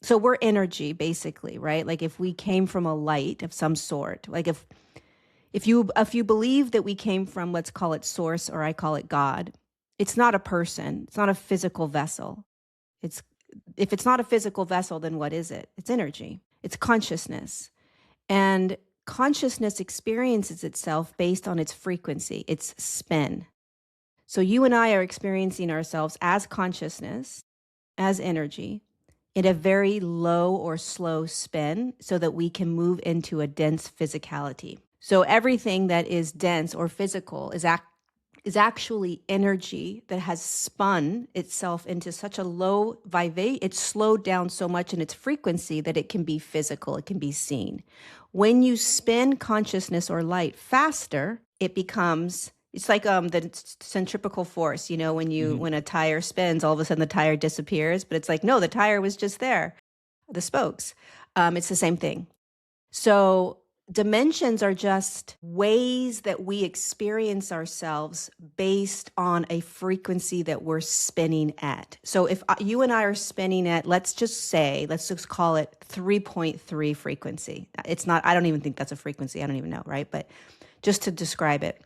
So we're energy, basically, right? Like if we came from a light of some sort, like if you believe that we came from, let's call it source, or I call it God, it's not a person. It's not a physical vessel. It's if it's not a physical vessel, then what is it? It's energy. It's consciousness. And consciousness experiences itself based on its frequency, its spin. So you and I are experiencing ourselves as consciousness, as energy, in a very low or slow spin so that we can move into a dense physicality. So everything that is dense or physical is actually energy that has spun itself into such a low vibration. It's slowed down so much in its frequency that it can be physical, it can be seen. When you spin consciousness or light faster, it becomes, it's like the centripetal force, when a tire spins, all of a sudden the tire disappears, but it's like, no, the tire was just there, the spokes. It's the same thing. So dimensions are just ways that we experience ourselves based on a frequency that we're spinning at. So if you and I are spinning at, let's just call it 3.3 frequency. It's not, I don't even think that's a frequency. I don't even know, right? But just to describe it.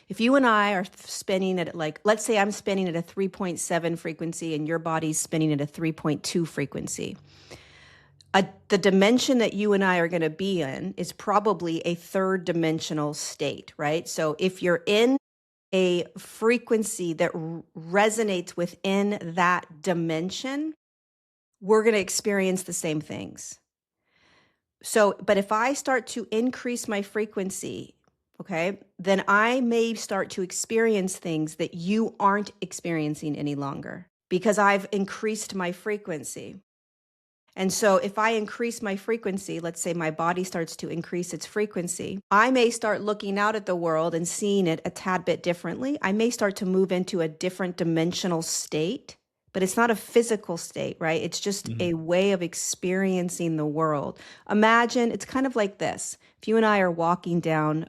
If you and I are spinning at let's say I'm spinning at a 3.7 frequency and your body's spinning at a 3.2 frequency. The dimension that you and I are going to be in is probably a third dimensional state, right? So if you're in a frequency that resonates within that dimension, we're going to experience the same things. So, but if I start to increase my frequency, okay, then I may start to experience things that you aren't experiencing any longer because I've increased my frequency. And so if I increase my frequency, let's say my body starts to increase its frequency, I may start looking out at the world and seeing it a tad bit differently. I may start to move into a different dimensional state, but it's not a physical state, right? It's just a way of experiencing the world. Imagine, it's kind of like this. If you and I are walking down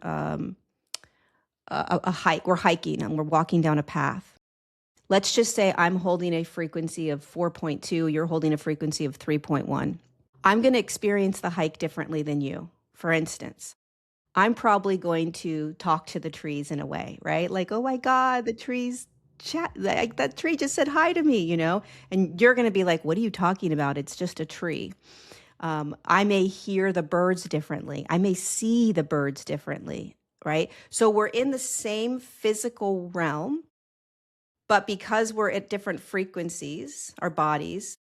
a hike, we're hiking and we're walking down a path. Let's just say I'm holding a frequency of 4.2, you're holding a frequency of 3.1. I'm going to experience the hike differently than you. For instance, I'm probably going to talk to the trees in a way, right? Like, oh my God, the trees chat, like that tree just said hi to me, And you're going to be like, what are you talking about? It's just a tree. I may hear the birds differently. I may see the birds differently, right? So we're in the same physical realm, but because we're at different frequencies, our bodies,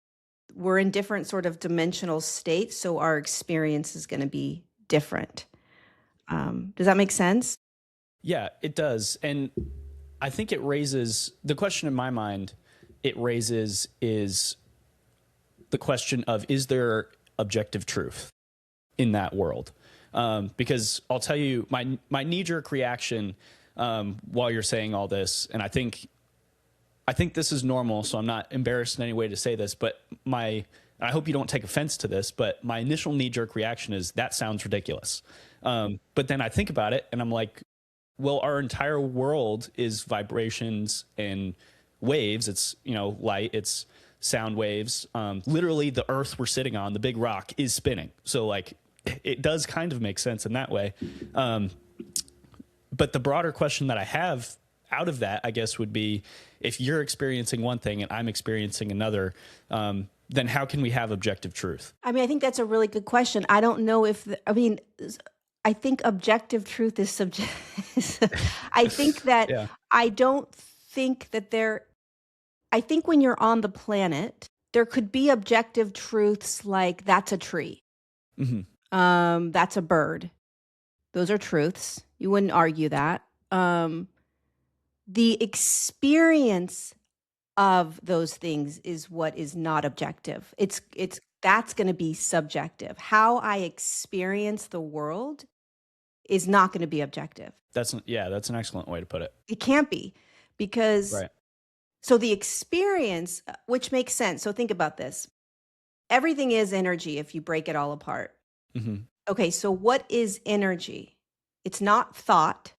we're in different sort of dimensional states. So our experience is going to be different. Does that make sense? Yeah, it does. And I think it raises the question in my mind, it raises is the question of, is there objective truth in that world? Because I'll tell you, my knee-jerk reaction while you're saying all this, and I think this is normal, so I'm not embarrassed in any way to say this, but I hope you don't take offense to this, but my initial knee-jerk reaction is, that sounds ridiculous. But then I think about it, and I'm like, well, our entire world is vibrations and waves. It's, light, it's sound waves. Literally, the earth we're sitting on, the big rock, is spinning. So, like, it does kind of make sense in that way. But the broader question that I have out of that, I guess, would be, if you're experiencing one thing and I'm experiencing another, then how can we have objective truth? I mean, I think that's a really good question. I don't know if, I think objective truth is subjective. I think that, Yeah. I don't think that I think when you're on the planet, there could be objective truths like, that's a tree. Mm-hmm. That's a bird. Those are truths. You wouldn't argue that. The experience of those things is what is not objective. That's going to be subjective. How I experience the world is not going to be objective. That's an excellent way to put it. It can't be, because Right. So the experience, which makes sense. So think about this. Everything is energy if you break it all apart. Mm-hmm. Okay, so what is energy? It's not thought.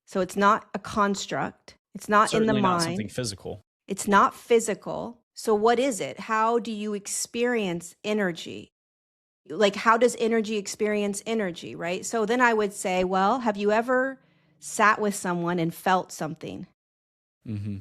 So it's not a construct. It's not Certainly in the not mind. something physical. It's not physical. So what is it? How do you experience energy? Like, how does energy experience energy, right? So then I would say, well, have you ever sat with someone and felt something? Mm-hmm.